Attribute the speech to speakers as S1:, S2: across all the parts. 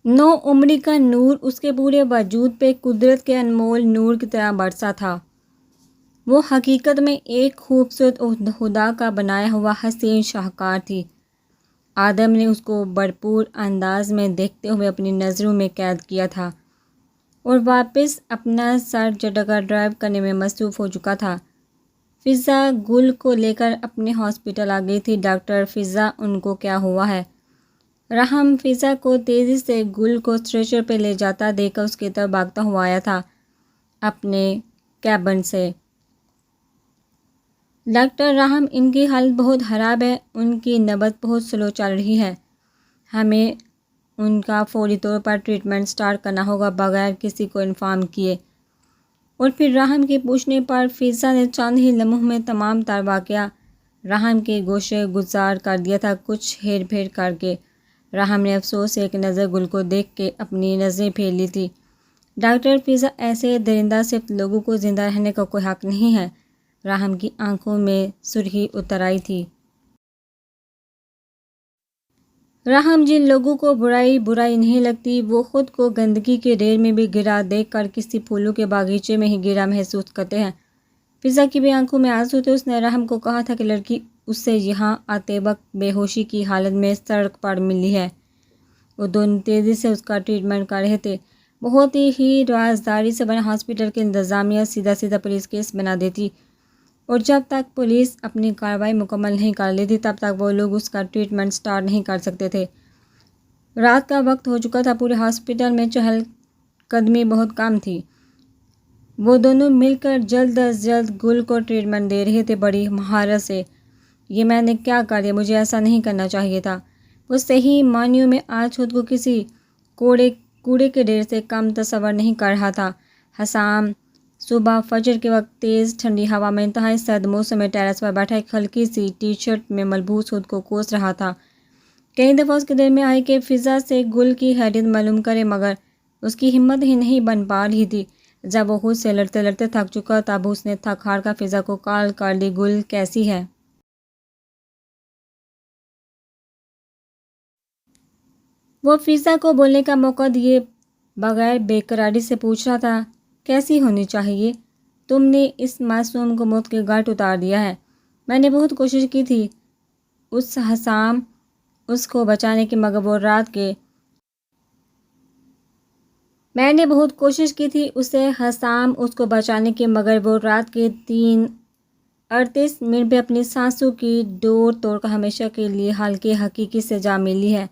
S1: نو عمری کا نور اس کے پورے وجود پہ قدرت کے انمول نور کی طرح برسا تھا۔ وہ حقیقت میں ایک خوبصورت خدا کا بنایا ہوا حسین شاہکار تھی۔ آدم نے اس کو بھرپور انداز میں دیکھتے ہوئے اپنی نظروں میں قید کیا تھا اور واپس اپنا سر جگہ ڈرائیو کرنے میں مصروف ہو چکا تھا۔ فضا گل کو لے کر اپنے ہاسپٹل آ گئی تھی۔ ڈاکٹر فضا، ان کو کیا ہوا ہے؟ رحم فضا کو تیزی سے گل کو اسٹریچر پہ لے جاتا دیکھ کر اس کی طرف بھاگتا ہوا آیا تھا اپنے کیبن سے۔ ڈاکٹر رحم، ان کی حالت بہت خراب ہے، ان کی نبض بہت سلو چل رہی ہے، ہمیں ان کا فوری طور پر ٹریٹمنٹ سٹارٹ کرنا ہوگا بغیر کسی کو انفارم کیے۔ اور پھر رحم کے پوچھنے پر فضا نے چند ہی لمحوں میں تمام تر واقعہ رحم کے گوشے گزار کر دیا تھا، کچھ ہیر پھیر کر کے۔ رحم نے افسوس سے ایک نظر گل کو دیکھ کے اپنی نظریں پھیر لی تھی۔ ڈاکٹر فضا، ایسے درندہ صرف لوگوں کو زندہ رہنے کا کوئی حق نہیں ہے۔ رحم کی آنکھوں میں سرخی اتر آئی تھی۔ رحم، جن لوگوں کو برائی نہیں لگتی، وہ خود کو گندگی کے ڈھیر میں بھی گرا دیکھ کر کسی پھولوں کے باغیچے میں ہی گرا محسوس کرتے ہیں۔ فضا کی بھی آنکھوں میں آنسو تھے۔ اس نے رحم کو کہا تھا کہ لڑکی اس سے یہاں آتے وقت بے ہوشی کی حالت میں سڑک پر ملی ہے۔ وہ دونوں تیزی سے اس کا ٹریٹمنٹ کر رہے تھے۔ بہت ہی رازداری سے بنا ہاسپٹل کی انتظامیہ سیدھا پولیس کیس بنا دیتی اور جب تک پولیس اپنی کارروائی مکمل نہیں کر لیتی تب تک وہ لوگ اس کا ٹریٹمنٹ سٹارٹ نہیں کر سکتے تھے۔ رات کا وقت ہو چکا تھا، پورے ہاسپٹل میں چہل قدمی بہت کم تھی۔ وہ دونوں مل کر جلد از جلد گل کو ٹریٹمنٹ دے رہے تھے بڑی مہارت سے۔ یہ میں نے کیا کر دیا، مجھے ایسا نہیں کرنا چاہیے تھا۔ وہ صحیح معنیوں میں آج خود کو کسی کوڑے کے ڈھیر سے کم تصور نہیں کر رہا تھا۔ حسام صبح فجر کے وقت تیز ٹھنڈی ہوا میں انتہائی سرد موسم میں ٹیرس پر بیٹھا ایک ہلکی سی ٹی شرٹ میں ملبوس خود کو کوس رہا تھا۔ کئی دفعہ اس کے دل میں آئی کہ فضا سے گل کی حیثیت معلوم کرے، مگر اس کی ہمت ہی نہیں بن پا رہی تھی۔ جب وہ خود سے لڑتے لڑتے تھک چکا تب اس نے تھک ہار کر فضا کو کال کر دی، گل کیسی ہے؟ وہ فضا کو بولنے کا موقع دیے بغیر بے قراری سے پوچھ رہا تھا، کیسی ہونی چاہیے؟ تم نے اس معصوم کو موت کے گھاٹ اتار دیا ہے۔ میں نے بہت کوشش کی تھی اس کو بچانے کی، مگر وہ رات کے میں نے بہت کوشش کی تھی حسام اس کو بچانے کی، مگر وہ رات کے 3:38 منٹ پہ اپنی سانسوں کی ڈور توڑ کر ہمیشہ کے لیے حلقے حقیقی سے جا ملی ہے۔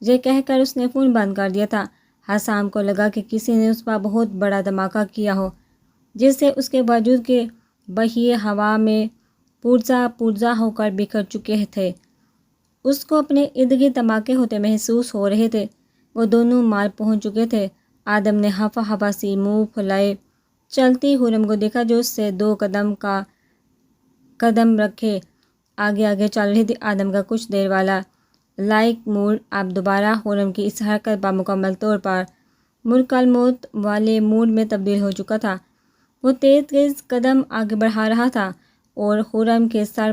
S1: یہ کہہ کر اس نے فون بند کر دیا تھا۔ حسام کو لگا کہ کسی نے اس پر بہت بڑا دھماکہ کیا ہو، جس سے اس کے وجود کے بہیے ہوا میں پرزا ہو کر بکھر چکے تھے۔ اس کو اپنے ارد گرد دھماکے ہوتے محسوس ہو رہے تھے۔ وہ دونوں مال پہنچ چکے تھے۔ آدم نے ہفا سی منہ پھلائے چلتی خرم کو دیکھا جو اس سے 2 قدم رکھے آگے چل رہی تھی۔ آدم کا کچھ دیر والا لائق موڈ اب دوبارہ خرم کی اس حرکت پر مکمل طور پر ملک الموت والے موڈ میں تبدیل ہو چکا تھا۔ وہ تیز قدم آگے بڑھا رہا تھا اور خرم کے سر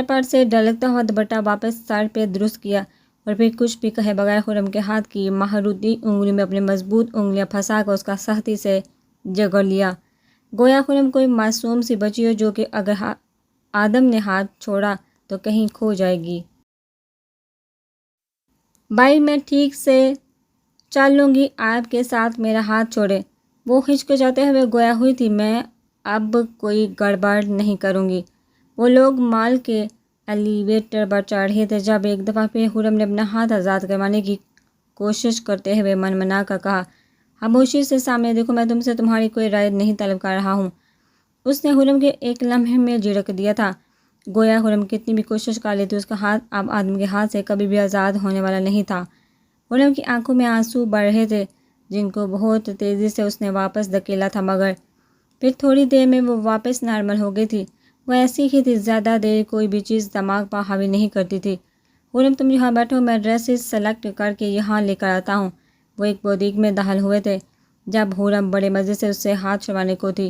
S1: پر سے ڈھلکتا ہوا دوپٹہ واپس سر پہ درست کیا اور پھر کچھ بھی کہے بغیر خرم کے ہاتھ کی مہرودی انگلیوں میں اپنی مضبوط انگلیاں پھنسا کر اس کا سختی سے جگڑ لیا، گویا خرم کوئی معصوم سی بچی ہو جو کہ اگر آدم نے ہاتھ چھوڑا تو کہیں کھو جائے گی۔ بھائی، میں ٹھیک سے چل لوں گی، آپ کے ساتھ میرا ہاتھ چھوڑے۔ وہ ہچکچاتے ہوئے گویا ہوئی تھی، میں اب کوئی گڑبڑ نہیں کروں گی۔ وہ لوگ مال کے ایلیویٹر پر چڑھ رہے تھے جب ایک دفعہ پھر خرم نے اپنا ہاتھ آزاد کروانے کی کوشش کرتے ہوئے منمنا کر کہا، خاموشی سے سامنے دیکھو، میں تم سے تمہاری کوئی رائے نہیں طلب کر رہا ہوں۔ اس نے خرم کے ایک لمحے میں جھڑک دیا تھا، گویا خرم کتنی بھی کوشش کر لیتی اس کا ہاتھ اب آدم کے ہاتھ سے کبھی بھی آزاد ہونے والا نہیں تھا۔ خرم کی آنکھوں میں آنسو بڑھ رہے تھے جن کو بہت تیزی سے اس نے واپس دھکیلا تھا، مگر پھر تھوڑی دیر میں وہ واپس نارمل ہو گئی تھی۔ وہ ایسی ہی تھی، زیادہ دیر کوئی بھی چیز دماغ پر حاوی نہیں کرتی تھی۔ خرم، تم یہاں بیٹھو، میں ڈریسز سلیکٹ کر کے یہاں لے کر آتا ہوں۔ وہ ایک بوتیک میں داخل ہوئے تھے جب خرم بڑے مزے سے اس سے ہاتھ چھڑوانے کو تھی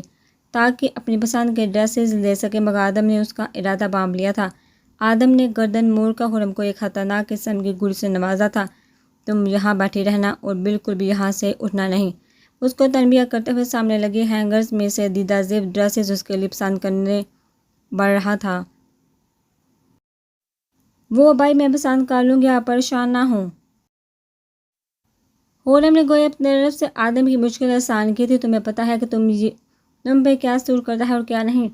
S1: تاکہ اپنی پسند کے ڈریسز لے سکے، مگر آدم نے اس کا ارادہ بانپ لیا تھا۔ آدم نے گردن موڑ کر خرم کو ایک خطرناک قسم کی گل سے نوازا تھا۔ تم یہاں بیٹھی رہنا اور بالکل بھی یہاں سے اٹھنا نہیں۔ اس کو تنبیہ کرتے ہوئے سامنے لگے ہینگرز میں سے دیدہ زیب ڈریسز اس کے لیے پسند کرنے بڑھ رہا تھا۔ وہ بھائی میں پسند کر لوں گی، آپ پریشان نہ ہوں۔ خرم نے گویا اپنے طرف سے آدم کی مشکل آسان کی تھی۔ تمہیں پتہ ہے کہ تم پہ کیا سور کرتا ہے اور کیا نہیں؟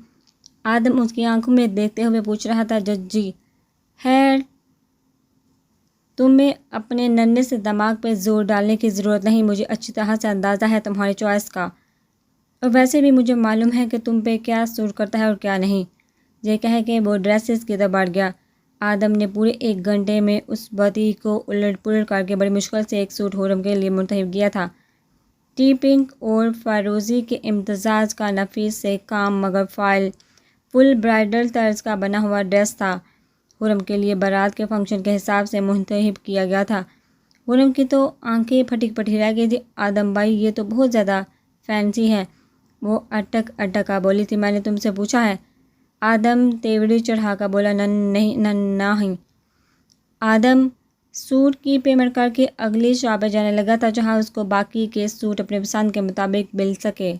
S1: آدم اس کی آنکھوں میں دیکھتے ہوئے پوچھ رہا تھا۔ جی خیر، تمہیں اپنے ننھے سے دماغ پہ زور ڈالنے کی ضرورت نہیں، مجھے اچھی طرح سے اندازہ ہے تمہاری چوائس کا، اور ویسے بھی مجھے معلوم ہے کہ تم پہ کیا سور کرتا ہے اور کیا نہیں۔ یہ کہہ کے وہ ڈریسز کی طرف بڑھ گیا۔ آدم نے پورے 1 گھنٹے میں اس بتی کو الٹ پلٹ کر کے بڑی مشکل سے ایک سوٹ خرم کے لیے منتخب کیا تھا۔ ٹی پنک اور فیروزی کے امتزاج کا نفیس سے کام مگر فل برائڈل طرز کا بنا ہوا ڈریس تھا۔ خرم کے لیے بارات کے فنکشن کے حساب سے منتخب کیا گیا تھا۔ خرم کی تو آنکھیں پھٹی پھٹی رہ گئی تھی۔ آدم بھائی یہ تو بہت زیادہ فینسی ہے، وہ اٹک اٹکا بولی تھی۔ میں نے تم سے پوچھا ہے؟ آدم تیوری چڑھا کر بولا۔ نہیں۔ آدم سوٹ کی پیمنٹ کر کے اگلی شاپ پہ جانے لگا تھا جہاں اس کو باقی کے سوٹ اپنے پسند کے مطابق مل سکے۔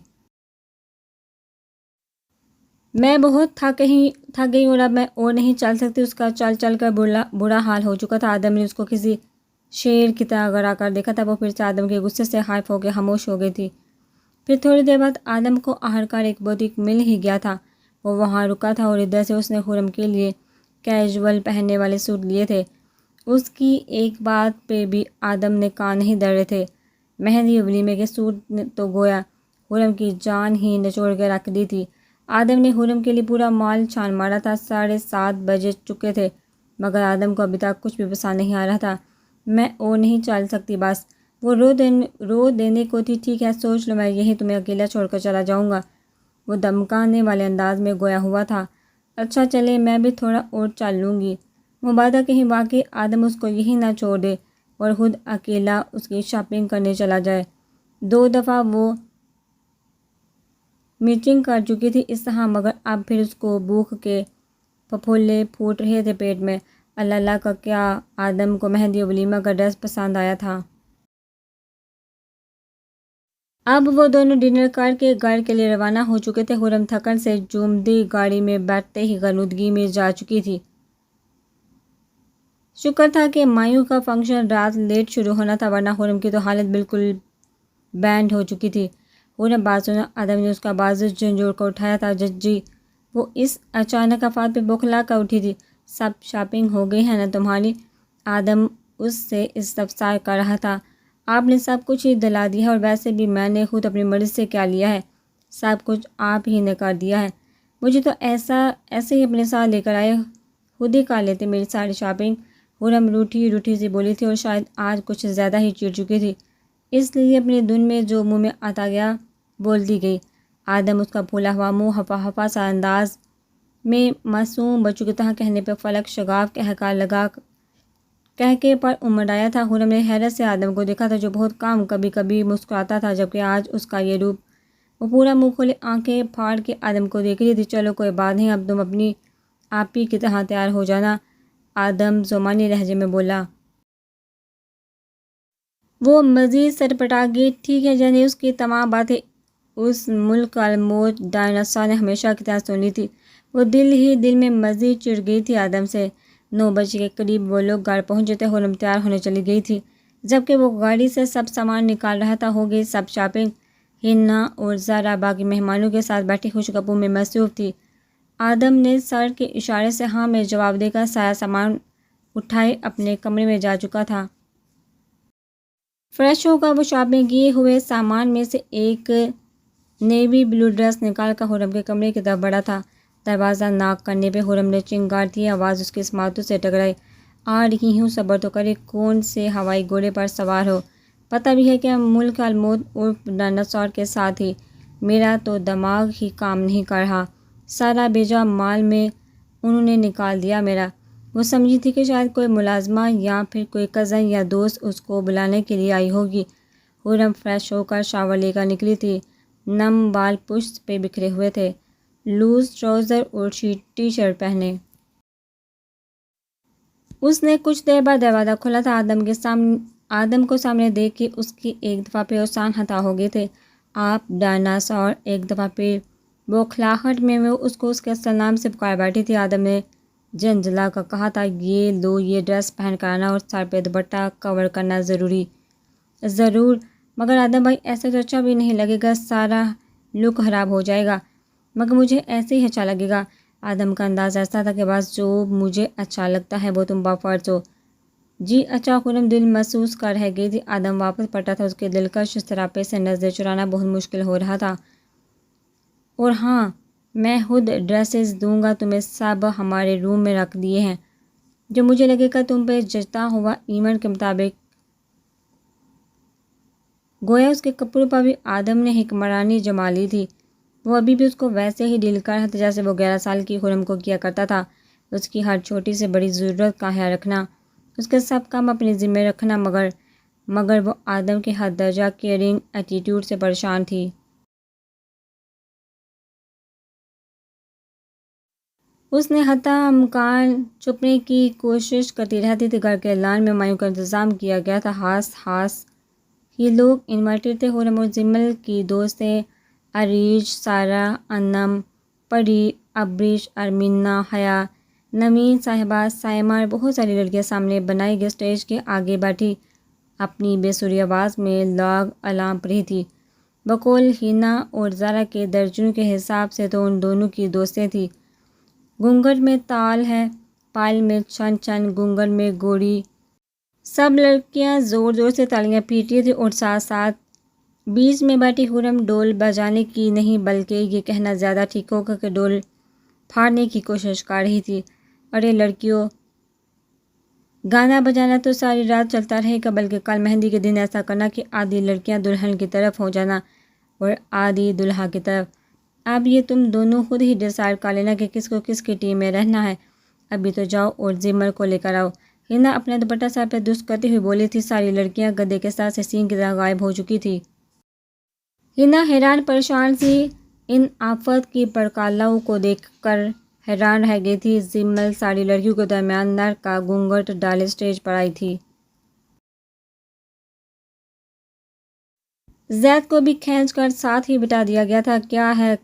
S1: میں بہت تھک گئی اور اب میں اور نہیں چل سکتی۔ اس کا چل چل کر برا حال ہو چکا تھا۔ آدم نے اس کو کسی شیر کی طرح گڑا کر دیکھا تھا۔ وہ پھر سے آدم کے غصے سے ہائف ہو کے خاموش ہو گئی تھی۔ پھر تھوڑی دیر بعد آدم کو آخرکار ایک بوتیک مل ہی گیا تھا۔ وہ وہاں رکا تھا اور ادھر سے اس نے خرم کے لیے کیجول پہننے والے سوٹ لیے تھے۔ اس کی ایک بات پہ بھی آدم نے کان نہیں دھرے تھے۔ مہندی ولیمے کے سوٹ تو گویا خرم کی جان ہی نچوڑ کے رکھ دی تھی۔ آدم نے خرم کے لیے پورا مال چھان مارا تھا۔ 7:30 بج چکے تھے مگر آدم کو ابھی تک کچھ بھی پسند نہیں آ رہا تھا۔ میں اور نہیں چل سکتی بس۔ وہ رو دینے کو تھی۔ ٹھیک ہے، سوچ لو، میں یہیں تمہیں اکیلا چھوڑ کر چلا جاؤں گا، وہ دمکانے والے انداز میں گویا ہوا تھا۔ اچھا چلے، میں بھی تھوڑا اور چل لوں گی۔ مبادہ کہیں واقعی آدم اس کو یہیں نہ چھوڑ دے اور خود اکیلا اس کی شاپنگ کرنے چلا جائے۔ 2 دفعہ وہ میٹنگ کر چکی تھی اس طرح، مگر اب پھر اس کو بھوک کے پھپھولے پھوٹ رہے تھے پیٹ میں۔ اللہ کا کیا آدم کو مہندی ولیمہ کا ڈریس پسند آیا تھا۔ اب وہ دونوں ڈنر کر کے گھر کے لیے روانہ ہو چکے تھے۔ خرم تھکن سے جومدی گاڑی میں بیٹھتے ہی غنودگی میں جا چکی تھی۔ شکر تھا کہ مایوں کا فنکشن رات لیٹ شروع ہونا تھا، ورنہ خرم کی تو حالت بالکل بینڈ ہو چکی تھی۔ خرم بات سنا، آدم نے اس کا بازو جھنجھوڑ کر اٹھایا تھا۔ جی، وہ اس اچانک آفات پہ بوکھلا کر اٹھی تھی۔ سب شاپنگ ہو گئی ہے نا تمہاری؟ آدم اس سے استفسار کر رہا تھا۔ آپ نے سب کچھ ہی دلا دیا ہے، اور ویسے بھی میں نے خود اپنی مرضی سے کیا لیا ہے، سب کچھ آپ ہی نے کر دیا ہے۔ مجھے تو ایسے ہی اپنے ساتھ لے کر آئے، خود ہی کر لیتے میری ساری شاپنگ۔ خرم روٹھی سی بولی تھی اور شاید آج کچھ زیادہ ہی چڑ چکی تھی، اس لیے اپنی دھن میں جو منہ میں آتا گیا بول دی گئی۔ آدم اس کا پھولا ہوا منہ ہفا سا انداز میں معصوم بچوں کی طرح کہنے پہ فلک شگاف کہہ کے پر امڑ آیا تھا۔ خرم نے حیرت سے آدم کو دیکھا تھا جو بہت کم کبھی کبھی مسکراتا تھا، جبکہ آج اس کا یہ روپ۔ وہ پورا منہ کھولے آنکھیں پھاڑ کے آدم کو دیکھ رہی تھی۔ چلو کوئی بات نہیں، اب تم اپنی آپی کی طرح تیار ہو جانا، آدم زمانی لہجے میں بولا۔ وہ مزید سٹپٹا گئی۔ ٹھیک ہے، یعنی اس کی تمام باتیں اس ملک الموت ڈائناسور نے ہمیشہ کی طرح سن لی تھی۔ وہ دل ہی دل میں مزید چڑ گئی تھی آدم سے۔ 9 بجے کے قریب وہ لوگ گھر پہنچے تھے۔ خرم تیار ہونے چلی گئی تھی، جبکہ وہ گاڑی سے سب سامان نکال رہا تھا۔ ہو گئی سب شاپنگ۔ ہنا اور زارا باقی مہمانوں کے ساتھ بیٹھی خوش گپوں میں مصروف تھی۔ آدم نے سر کے اشارے سے ہاں میں جواب دے کر سارا سامان اٹھائے اپنے کمرے میں جا چکا تھا۔ فریش ہو کر وہ شاپنگ کیے ہوئے سامان میں سے ایک نیوی بلو ڈریس نکال کر خرم کے کمرے کی طرف بڑھا تھا۔ دروازہ ناک کرنے پہ خرم نے چنگار دی، آواز اس کے سماعتوں سے ٹکرائی۔ آ رہی ہوں، صبر تو کرے، کون سے ہوائی گھوڑے پر سوار ہو؟ پتہ بھی ہے کہ ملک الموت عرف ڈائناسور کے ساتھ ہی میرا تو دماغ ہی کام نہیں کر رہا، سارا بھیجا مال میں انہوں نے نکال دیا میرا۔ وہ سمجھی تھی کہ شاید کوئی ملازمہ یا پھر کوئی کزن یا دوست اس کو بلانے کے لیے آئی ہوگی۔ خرم فریش ہو کر شاور لے کر نکلی تھی۔ نم بال پشت پہ بکھرے ہوئے تھے، لوز ٹراؤزر اور ٹی شرٹ پہنے اس نے کچھ دیر بعد دروازہ کھولا تھا۔ آدم کو سامنے دیکھ کے اس کی ایک دفعہ پھر اوسان ہتا ہو گئے تھے۔ آپ ڈائناسور، ایک دفعہ پھر بوکھلاہٹ میں وہ اس کو اس کے اصل نام سے پکار بیٹھی تھی۔ آدم نے جھنجھلا کر کہا تھا، یہ لو، یہ ڈریس پہن کر آنا اور سر پہ دوپٹہ کور کرنا ضرور، مگر آدم بھائی ایسے تو اچھا بھی نہیں لگے گا، سارا لک خراب ہو جائے گا۔ مگر مجھے ایسے ہی اچھا لگے گا۔ آدم کا انداز ایسا تھا کہ بس جو مجھے اچھا لگتا ہے وہ تم بفرض ہو۔ جی اچھا، خرم دل محسوس کر رہ گئی تھی۔ آدم واپس پلٹا تھا، اس کے دلکش سراپے سے نظریں چرانا بہت مشکل ہو رہا تھا۔ اور ہاں، میں خود ڈریسز دوں گا تمہیں، سب ہمارے روم میں رکھ دیے ہیں، جو مجھے لگے گا تم پہ جچتا ہوا، ایونٹ کے مطابق۔ گویا اس کے کپڑوں پر بھی آدم نے حکمرانی جما لی تھی۔ وہ ابھی بھی اس کو ویسے ہی ڈیل کر رہا تھا جیسے وہ 11 سال کی خرم کو کیا کرتا تھا۔ اس کی ہر چھوٹی سے بڑی ضرورت کا خیال رکھنا، اس کے سب کام اپنے ذمہ رکھنا، مگر وہ آدم کے حد درجہ کیئرنگ ایٹیٹیوڈ سے پریشان تھی۔ اس نے حتی امکان چھپنے کی کوشش کرتی رہتی تھی۔ گھر کے لان میں مایوں کا انتظام کیا گیا تھا۔ ہاس ہی لوگ انوائٹڈ تھے۔ خرم اور زمل کی دوستیں عریش، سارہ، انم، پری، ابریش، ارمینا، حیا، نوین صاحبہ، سائمہ اور بہت ساری لڑکیاں سامنے بنائی گئے اسٹیج کے آگے بیٹھی اپنی بے سری آواز میں لاگ الارم پڑھی تھی۔ بقول ہینا اور زارا کے درجنوں کے حساب سے تو ان دونوں کی دوستیں تھیں۔ گھونگھٹ میں تال ہے، پائل میں چھن چھن، گھونگھٹ میں گوڑی۔ سب لڑکیاں زور زور سے تالیاں پیٹی تھیں اور ساتھ ساتھ بیچ میں بیٹھی خرم ڈول بجانے کی نہیں بلکہ یہ کہنا زیادہ ٹھیک ہوگا کہ ڈول پھاڑنے کی کوشش کر رہی تھی۔ ارے لڑکیوں، گانا بجانا تو ساری رات چلتا رہے گا، بلکہ کل مہندی کے دن ایسا کرنا کہ آدھی لڑکیاں دلہن کی طرف ہو جانا اور آدھی دلہا کی طرف۔ اب یہ تم دونوں خود ہی ڈیسائیڈ کر لینا کہ کس کو کس کی ٹیم میں رہنا ہے۔ ابھی تو جاؤ اور زمر کو لے کر آؤ۔ ہینا اپنا دوپٹہ سر پہ درست کرتے ہوئے بولی تھی۔ ساری لڑکیاں گدے کے ساتھ سے سین کی طرح غائب ہو چکی تھی۔ ہینا حیران پریشان سی ان آفت کی پرکالاؤں کو دیکھ کر حیران رہ گئی تھی۔ زمل ساری لڑکیوں کے درمیان نر کا گھونگھٹ ڈالے اسٹیج پر آئی تھی۔ زید کو بھی کھینچ کر ساتھ ہی بٹھا دیا گیا تھا۔ کیا ہے،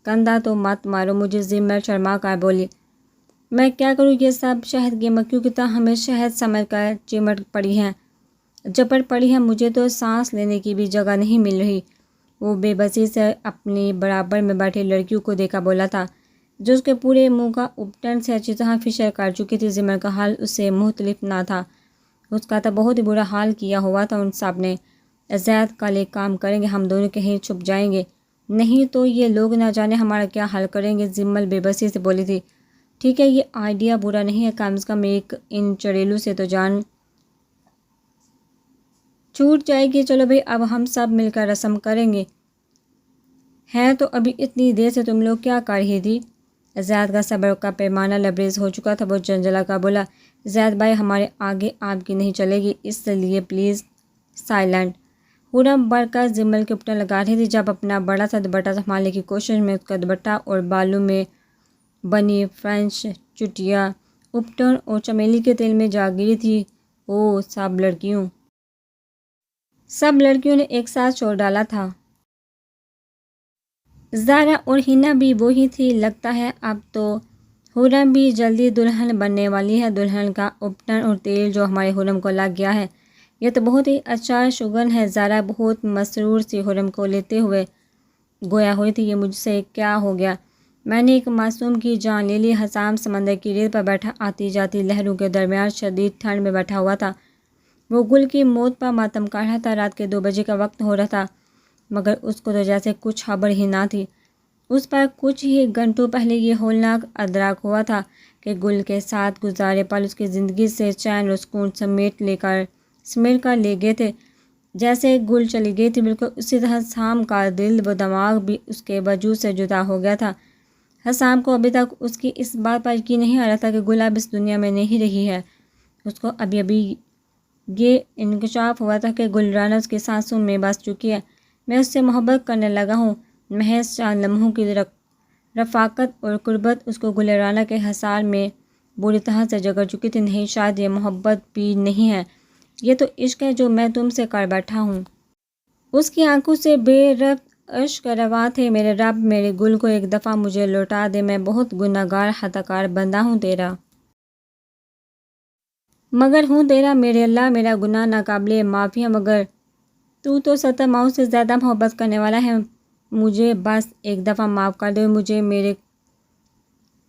S1: کندھا تو مت مارو مجھے، زمل شرما کر بولی۔ میں کیا کروں، یہ سب شہد کی مکھیوں کی طرح ہمیں شہد سمجھ کر جپٹ پڑی ہیں، مجھے تو سانس لینے کی بھی جگہ نہیں مل رہی۔ وہ بے بسی سے اپنی برابر میں بیٹھی لڑکیوں کو دیکھا بولا تھا، جو اس کے پورے منہ کا اپٹن سے اچھی طرح فشر کر چکی تھی۔ زمر کا حال اس سے مختلف نہ تھا، اس کا تو بہت ہی برا حال کیا ہوا تھا ان سب نے۔ زید کل ایک کام کریں گے، ہم دونوں کہیں چھپ جائیں گے، نہیں تو یہ لوگ نہ جانے ہمارا کیا حل کریں گے۔ زمل بے بسی سے بولی تھی۔ ٹھیک ہے، یہ آئیڈیا برا نہیں ہے، کم از کم ایک ان چڑیلوں سے تو جان چھوٹ جائے گی۔ چلو بھائی، اب ہم سب مل کر رسم کریں گے۔ ہے تو ابھی اتنی دیر سے تم لوگ کیا کر رہی تھی؟ زید کا صبر کا پیمانہ لبریز ہو چکا تھا۔ وہ جھنجھلا کر بولا، زید بھائی، ہمارے آگے آپ کی نہیں چلے گی، اس لیے پلیز سائلنٹ۔ خرم بڑھ کر زمل کے اپٹن لگا رہی تھی، جب اپنا بڑا سا دوپٹہ سنبھالنے کی کوشش میں اس کا دوپٹہ اور بالوں میں بنی فرینچ چٹیاں اپٹن اور چمیلی کے تیل میں جا گری تھی۔ او سب لڑکیوں نے ایک ساتھ شور ڈالا تھا۔ زارا اور ہینا بھی وہی تھی۔ لگتا ہے اب تو خرم بھی جلدی دلہن بننے والی ہے۔ دلہن کا اپٹن اور تیل جو ہمارے خرم کو لگ گیا ہے، یہ تو بہت ہی اچھا شگن ہے۔ زارا بہت مسرور سی خرم کو لیتے ہوئے گویا ہوئی تھی، یہ مجھ سے کیا ہو گیا، میں نے ایک معصوم کی جان لے لی۔ حسام سمندر کی ریت پر بیٹھا آتی جاتی لہروں کے درمیان شدید ٹھنڈ میں بیٹھا ہوا تھا۔ وہ گل کی موت پر ماتم کر رہا تھا۔ رات کے 2 بجے کا وقت ہو رہا تھا، مگر اس کو تو جیسے کچھ خبر ہی نہ تھی۔ اس پر کچھ ہی گھنٹوں پہلے یہ ہولناک ادراک ہوا تھا کہ گل کے ساتھ گزارے پل اس کی زندگی سے چین اور سکون سمیٹ کر لے گئے تھے۔ جیسے گل چلی گئی تھی، بالکل اسی طرح حسام کا دل و دماغ بھی اس کے وجود سے جدا ہو گیا تھا۔ حسام کو ابھی تک اس کی اس بات پر یقین نہیں آ رہا تھا کہ گل اب اس دنیا میں نہیں رہی ہے۔ اس کو ابھی یہ انکشاف ہوا تھا کہ گل رانا اس کی سانسوں میں بس چکی ہے۔ میں اس سے محبت کرنے لگا ہوں۔ محض چند لمحوں کی رفاقت اور قربت اس کو گل رانا کے حصار میں بری طرح سے جگڑ چکی تھی۔ نہیں، شاید یہ محبت بھی نہیں ہے، یہ تو عشق ہے جو میں تم سے کر بیٹھا ہوں۔ اس کی آنکھوں سے بے ربط اشک رواں تھے۔ میرے رب، میرے گل کو ایک دفعہ مجھے لوٹا دے، میں بہت گنہگار خطا کار بندہ ہوں تیرا، مگر ہوں تیرا میرے اللہ، میرا گناہ ناقابل معافی ہے، مگر تو 70 ماؤں سے زیادہ محبت کرنے والا ہے، مجھے بس ایک دفعہ معاف کر دے، مجھے میرے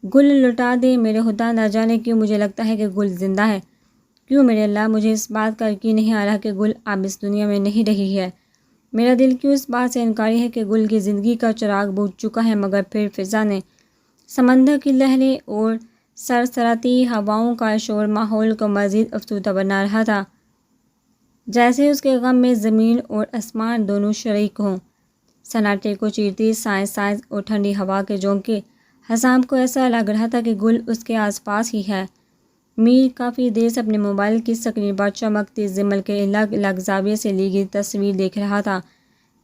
S1: گل لوٹا دے۔ میرے خدا، نہ جانے کیوں مجھے لگتا ہے کہ گل زندہ ہے۔ کیوں میرے اللہ، مجھے اس بات کا یقین نہیں آ رہا کہ گل اب اس دنیا میں نہیں رہی ہے۔ میرا دل کیوں اس بات سے انکاری ہے کہ گل کی زندگی کا چراغ بجھ چکا ہے۔ مگر پھر فضا نے، سمندر کی لہریں اور سرسراتی ہواؤں کا شور ماحول کو مزید افسردہ بنا رہا تھا، جیسے اس کے غم میں زمین اور آسمان دونوں شریک ہوں۔ سناٹے کو چیرتی سائز اور ٹھنڈی ہوا کے جھونکے حسام کو ایسا لگ رہا تھا کہ گل اس کے آس پاس ہی ہے۔ میر کافی دیر سے اپنے موبائل کی اسکرین پر چمکتی زمل کے الگ الگ زاویے سے لی گئی تصویر دیکھ رہا تھا۔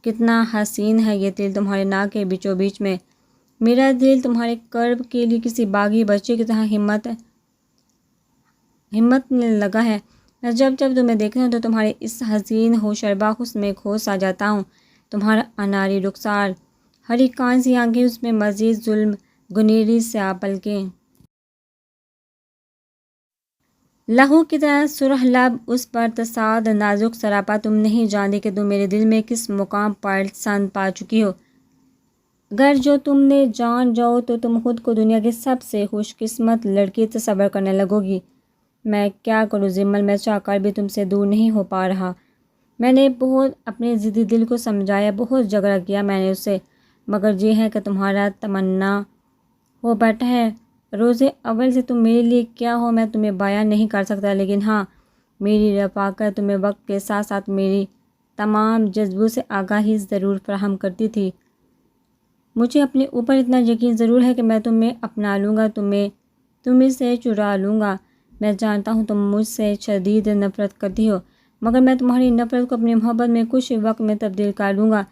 S1: کتنا حسین ہے یہ دل تمہارے ناک کے بیچوں بیچ میں، میرا دل تمہارے قرب کے لیے کسی باغی بچے کی طرح ہمت نے لگا ہے۔ میں جب تمہیں دیکھتا ہوں تو تمہارے اس حسین ہوشربا حسن میں کھو سا جاتا ہوں۔ تمہارا اناری رخسار، ہری کان سی آنکھیں، اس میں مزید ظلم گنیری سیاہ پلکیں، لہو کی طرح سرخ لب، اس پر تصاد نازک سراپا۔ تم نہیں جانتے کہ تم میرے دل میں کس مقام پر سن پا چکی ہو۔ اگر جو تم نے جان جاؤ تو تم خود کو دنیا کی سب سے خوش قسمت لڑکی تصور کرنے لگو گی۔ میں کیا کروں زمل، میں چاہ کر بھی تم سے دور نہیں ہو پا رہا۔ میں نے بہت اپنے ضدی دل کو سمجھایا، بہت جھگڑا کیا میں نے اس سے، مگر یہ ہے کہ تمہارا تمنا ہو بیٹھا ہے۔ روز اول سے تم میرے لیے کیا ہو میں تمہیں بیان نہیں کر سکتا، لیکن ہاں، میری رفاقت تمہیں وقت کے ساتھ ساتھ میری تمام جذبوں سے آگاہی ضرور فراہم کرتی تھی۔ مجھے اپنے اوپر اتنا یقین ضرور ہے کہ میں تمہیں اپنا لوں گا، تمہیں سے چرا لوں گا۔ میں جانتا ہوں تم مجھ سے شدید نفرت کرتی ہو، مگر میں تمہاری نفرت کو اپنی محبت میں کچھ وقت میں تبدیل کر لوں گا۔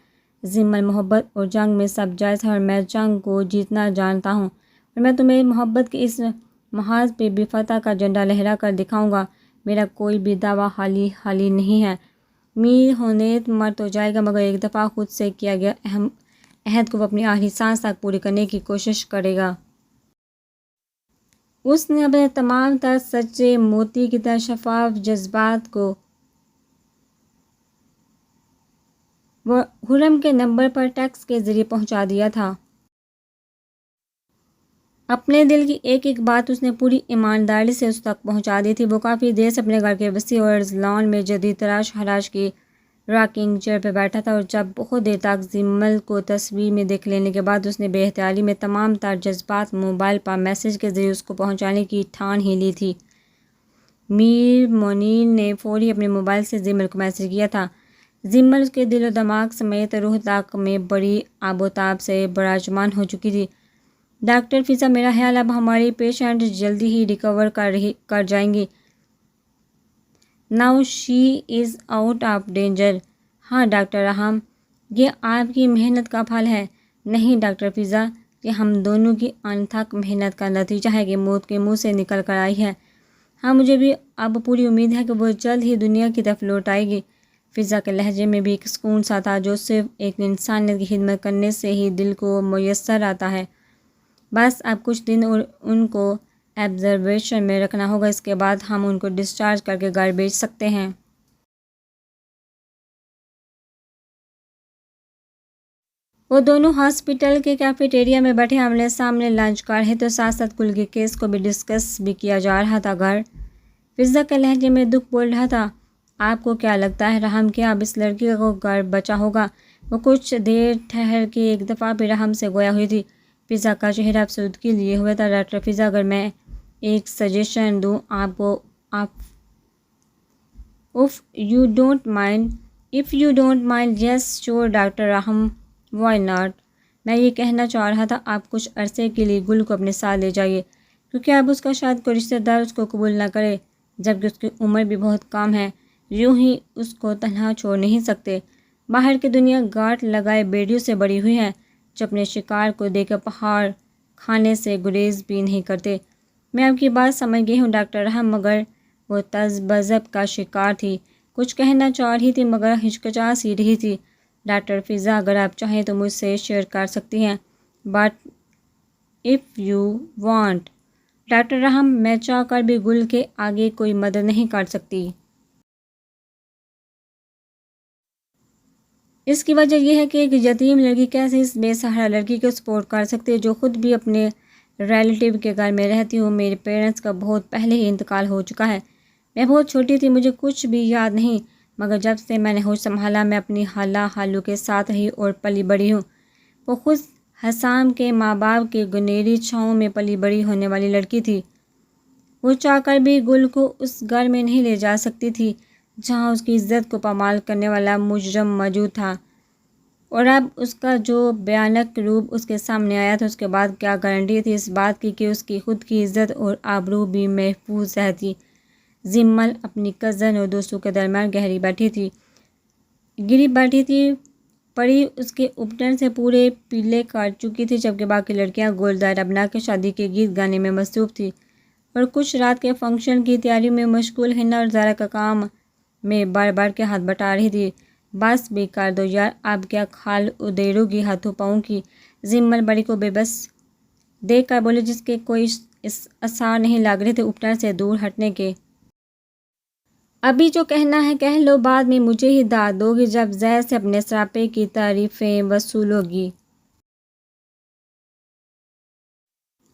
S1: زمل، محبت اور جنگ میں سب جائز ہے، اور میں جنگ کو جیتنا جانتا ہوں، اور میں تمہیں محبت کے اس محاذ پہ بھی فتح کا جھنڈا لہرا کر دکھاؤں گا۔ میرا کوئی بھی دعویٰ حالی نہیں ہے۔ میر ہونیت مر تو جائے گا، مگر ایک دفعہ خود سے کیا گیا اہم عہد کو وہ اپنی آخری سانس تک پوری کرنے کی کوشش کرے گا۔ اس نے اپنے تمام تر سچے موتی کی طرح شفاف جذبات کو وہ خرم کے نمبر پر ٹیکس کے ذریعے پہنچا دیا تھا۔ اپنے دل کی ایک ایک بات اس نے پوری ایمانداری سے اس تک پہنچا دی تھی۔ وہ کافی دیر سے اپنے گھر کے وسیع اور لان میں جدید تراش حراش کی راکنگ چیئر پہ بیٹھا تھا، اور جب بہت دیر تک زمل کو تصویر میں دیکھ لینے کے بعد اس نے بے اختیاری میں تمام تر جذبات موبائل پر میسج کے ذریعے اس کو پہنچانے کی ٹھان ہی لی تھی۔ میر منیر نے فوری اپنے موبائل سے زمل کو میسج کیا تھا۔ زمل اس کے دل و دماغ سمیت روح تک میں بڑی آب و تاب سے براجمان ہو چکی تھی۔ ڈاکٹر فضا، میرا خیال اب ہماری پیشنٹ جلدی ہی ریکور کر جائیں گی۔ Now she is out of danger. ہاں ڈاکٹر رحم، یہ آپ کی محنت کا پھل ہے۔ نہیں ڈاکٹر فضا، یہ ہم دونوں کی انتھک محنت کا نتیجہ ہے کہ موت کے منہ سے نکل کر آئی ہے۔ ہاں، مجھے بھی اب پوری امید ہے کہ وہ جلد ہی دنیا کی طرف لوٹ آئے گی۔ فضا کے لہجے میں بھی ایک سکون سا تھا جو صرف ایک انسانیت کی خدمت کرنے سے ہی دل کو میسر آتا ہے۔ بس اب کچھ دن اور ان کو آبزرویشن میں رکھنا ہوگا، اس کے بعد ہم ان کو ڈسچارج کر کے گھر بھیج سکتے ہیں۔ وہ دونوں ہاسپٹل کے کیفیٹیریا میں بیٹھے آمنے سامنے لنچ کر رہے تھے، ساتھ ساتھ کل کے کیس کو بھی ڈسکس بھی کیا جا رہا تھا۔ گھر فضا کے لہجے میں دکھ بول رہا تھا۔ آپ کو کیا لگتا ہے رحم، کیا اب اس لڑکی کو گھر بچا ہوگا؟ وہ کچھ دیر ٹھہر کے ایک دفعہ بھی رحم سے گویا ہوئی تھی۔ فضا کا چہرہ افسردگی لیے ہوئے تھا۔ ڈاکٹر فضا، اگر میں ایک سجیشن دوں آپ کو، اف یو ڈونٹ مائنڈ، یس شور ڈاکٹر رحم، وائی ناٹ۔ میں یہ کہنا چاہ رہا تھا آپ کچھ عرصے کے لیے گل کو اپنے ساتھ لے جائیے، کیونکہ اب اس کا شاید کوئی رشتہ دار اس کو قبول نہ کرے، جبکہ اس کی عمر بھی بہت کم ہے۔ یوں ہی اس کو تنہا چھوڑ نہیں سکتے۔ باہر کی دنیا گاٹ لگائے بیڑیوں سے بڑی ہوئی ہے جو اپنے شکار کو دے کر پہاڑ کھانے سے گریز بھی نہیں کرتے۔ میں آپ کی بات سمجھ گئی ہوں ڈاکٹر رحم، مگر وہ تذبذب کا شکار تھی، کچھ کہنا چاہ رہی تھی مگر ہچکچا سی رہی تھی۔ ڈاکٹر فضا، اگر آپ چاہیں تو مجھ سے شیئر کر سکتی ہیں، but if you want. Doctor رحم، میں چاہ کر بھی گل کے آگے کوئی مدد نہیں کر سکتی۔ اس کی وجہ یہ ہے کہ ایک یتیم لڑکی کیسے اس بے سہارا لڑکی کو سپورٹ کر سکتی ہے جو خود بھی اپنے ریلیٹیو کے گھر میں رہتی ہوں۔ میرے پیرنٹس کا بہت پہلے ہی انتقال ہو چکا ہے، میں بہت چھوٹی تھی، مجھے کچھ بھی یاد نہیں، مگر جب سے میں نے ہوش سنبھالا میں اپنی خالہ خالو کے ساتھ رہی اور پلی بڑھی ہوں۔ وہ خود حسام کے ماں باپ کے گنیری چھاؤں میں پلی بڑی ہونے والی لڑکی تھی۔ وہ چاہ کر بھی گل کو اس گھر میں نہیں لے جا سکتی تھی جہاں اس کی عزت کو پامال کرنے والا مجرم موجود تھا، اور اب اس کا جو بھیانک روپ اس کے سامنے آیا تھا، اس کے بعد کیا گارنٹی تھی اس بات کی کہ اس کی خود کی عزت اور آبرو بھی محفوظ رہتی۔ زمل اپنی کزن اور دوستوں کے درمیان گری بیٹھی تھی، پری اس کے اوپنر سے پورے پیلے کاٹ چکی تھی، جبکہ باقی لڑکیاں گول دائرہ بنا کے شادی کے گیت گانے میں مصروف تھی اور کچھ رات کے فنکشن کی تیاری میں مشغول۔ ہنا اور زارا کا کام میں بڑھ بڑھ کے ہاتھ بٹا رہی تھی۔ بس بھی کر دو یار، اب کیا کھال ادھیڑو گی ہاتھوں پاؤں کی؟ زمل بڑی کو بے بس دیکھ کر بولے، جس کے کوئی آثار نہیں لگ رہے تھے اوپنر سے دور ہٹنے کے۔ ابھی جو کہنا ہے کہہ لو، بعد میں مجھے ہی داد دو گی جب زہر سے اپنے سراپے کی تعریفیں وصولو گی۔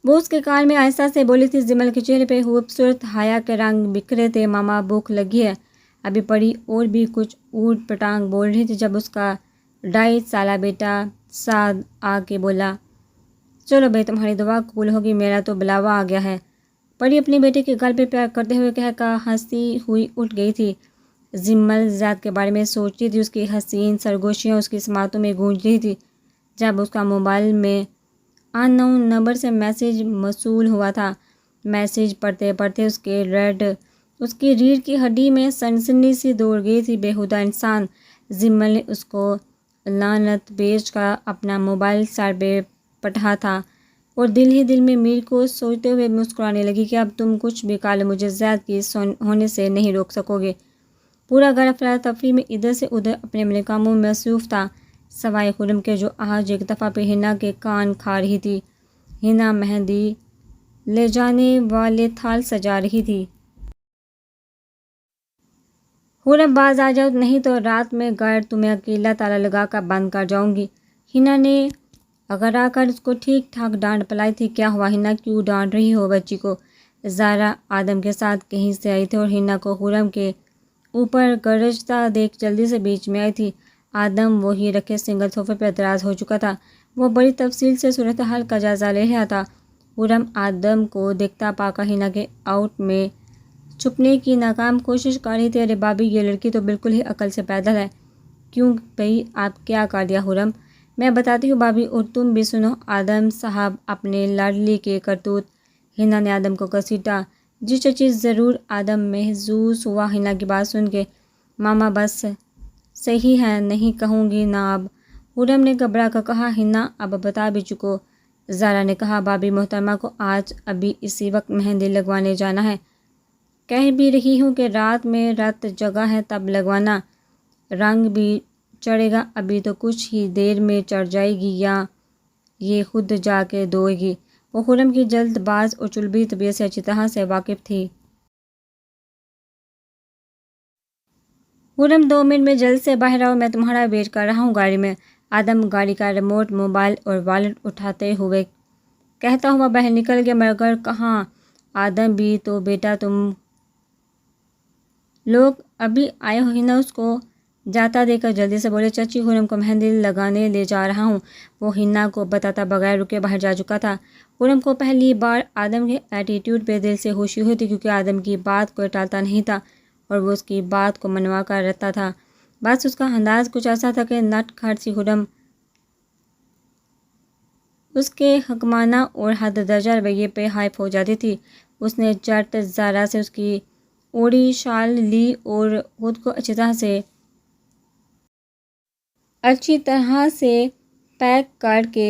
S1: وہ اس کے کان میں آہستہ سے بولی تھی۔ زمل کے چہرے پہ خوبصورت حیا کے رنگ بکھرے تھے۔ ماما بھوک لگی ہے ابھی؟ پڑی اور بھی کچھ اوٹ پٹانگ بول رہی تھی جب اس کا 2.5 سالہ بیٹا سعد آ کے بولا، چلو بھائی تمہاری دعا قبول ہوگی، میرا تو بلاوا آ گیا ہے۔ پری اپنے بیٹے کے گل پہ پیار کرتے ہوئے کہہ کر ہنسی ہوئی اٹھ گئی تھی۔ زمل زید کے بارے میں سوچتی تھی، اس کی حسین سرگوشیاں اس کی سماعتوں میں گونج رہی تھی جب اس کا موبائل میں ان نون نمبر سے میسیج موصول ہوا تھا۔ میسیج پڑھتے پڑھتے اس کی ریڑھ کی ہڈی میں سنسنی سی دوڑ گئی تھی۔ بےہودہ انسان! زمل نے اس کو لعنت بھیج کر اپنا موبائل سر پہ پٹھا تھا اور دل ہی دل میں میر کو سوچتے ہوئے مسکرانے لگی کہ اب تم کچھ بھی کر لو، مجھے زید کی ہونے سے نہیں روک سکو گے۔ پورا گھر افراتفری میں ادھر سے ادھر اپنے اپنے کاموں میں مصروف تھا، سوائے خرم کے جو آج ایک دفعہ پہ ہنا کے کان کھا رہی تھی۔ ہنا مہندی لے جانے والے تھال سجا رہی تھی۔ خرم باز آ جاؤ، نہیں تو رات میں گھر تمہیں اکیلا تالا لگا کر بند کر جاؤں گی۔ ہنا نے اگرا کر اس کو ٹھیک ٹھاک ڈانٹ پلائی تھی۔ کیا ہوا ہنا، کیوں ڈانٹ رہی ہو بچی کو؟ زارا آدم کے ساتھ کہیں سے آئی تھی اور ہنا کو خرم کے اوپر گرجتا دیکھ جلدی سے بیچ میں آئی تھی۔ آدم وہی رکھے سنگل صوفے پہ اعتراض ہو چکا تھا، وہ بڑی تفصیل سے صورتحال کا جائزہ لے رہا تھا۔ خرم آدم کو دیکھتا پا کر ہنا کے آؤٹ میں چھپنے کی ناکام کوشش کر رہی تھی۔ ارے بابی، یہ لڑکی تو بالکل ہی عقل سے پیدل ہے۔ کیوں بھئی، آپ کیا کر دیا خرم؟ میں بتاتی ہوں بابی، اور تم بھی سنو آدم صاحب اپنے لاڈلی کے کرتوت۔ ہنا نے آدم کو گھسیٹا۔ جی چچی ضرور۔ آدم محظوظ ہوا ہنا کی بات سن کے۔ ماما بس صحیح ہے، نہیں کہوں گی نا اب، خرم نے گھبرا کر کہا۔ ہنا اب بتا بھی چکو، زارا نے کہا۔ بابی محترمہ کو آج ابھی اسی وقت مہندی لگوانے جانا ہے۔ کہہ بھی رہی ہوں کہ رات میں رت جگہ ہے تب لگوانا، رنگ بھی چڑھے گا، ابھی تو کچھ ہی دیر میں چڑھ جائے گی یا یہ خود جا کے دھوئے گی۔ وہ خرم کی جلد باز اور چلبی طبیعت سے اچھی طرح سے واقف تھی۔ خرم 2 منٹ میں جلد سے باہر آؤ، میں تمہارا ویٹ کر رہا ہوں گاڑی میں۔ آدم گاڑی کا ریموٹ، موبائل اور والٹ اٹھاتے ہوئے کہتا ہوا باہر نکل گیا۔ مگر کہاں آدم بھی تو بیٹا، تم لوگ ابھی آئے ہو؟ ہنا اس کو جاتا دے کر جلدی سے بولے، چچی خرم کو مہندی لگانے لے جا رہا ہوں۔ وہ ہنا کو بتاتا بغیر رکے باہر جا چکا تھا۔ خرم کو پہلی بار آدم کے ایٹیٹیوڈ پہ دل سے خوشی ہوئی تھی، کیونکہ آدم کی بات کوئی ٹالتا نہیں تھا اور وہ اس کی بات کو منوا کر رہتا تھا۔ بس اس کا انداز کچھ ایسا تھا کہ نٹ کھٹ سی خرم اس کے حکمانہ اور حد درجہ رویے پہ حائف ہو جاتی تھی۔ اس نے جٹ زارا سے اس کی اوڑی شال لی اور خود کو اچھی طرح سے پیک کر کے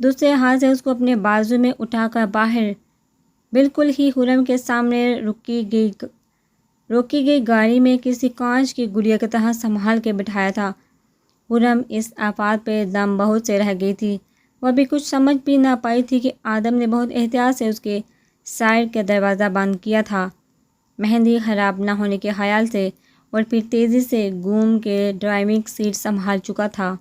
S1: دوسرے ہاتھ سے اس کو اپنے بازو میں اٹھا کر باہر بالکل ہی خرم کے سامنے روکی گئی گاڑی میں کسی کانچ کی گڑیا کی طرح سنبھال کے بٹھایا تھا۔ خرم اس آفات پہ دم بہت سے رہ گئی تھی۔ وہ ابھی کچھ سمجھ بھی نہ پائی تھی کہ آدم نے بہت احتیاط سے اس کے سائڈ کا دروازہ بند کیا تھا، مہندی خراب نہ ہونے کے خیال سے، اور پھر تیزی سے گھوم کے ڈرائیونگ سیٹ سنبھال چکا تھا۔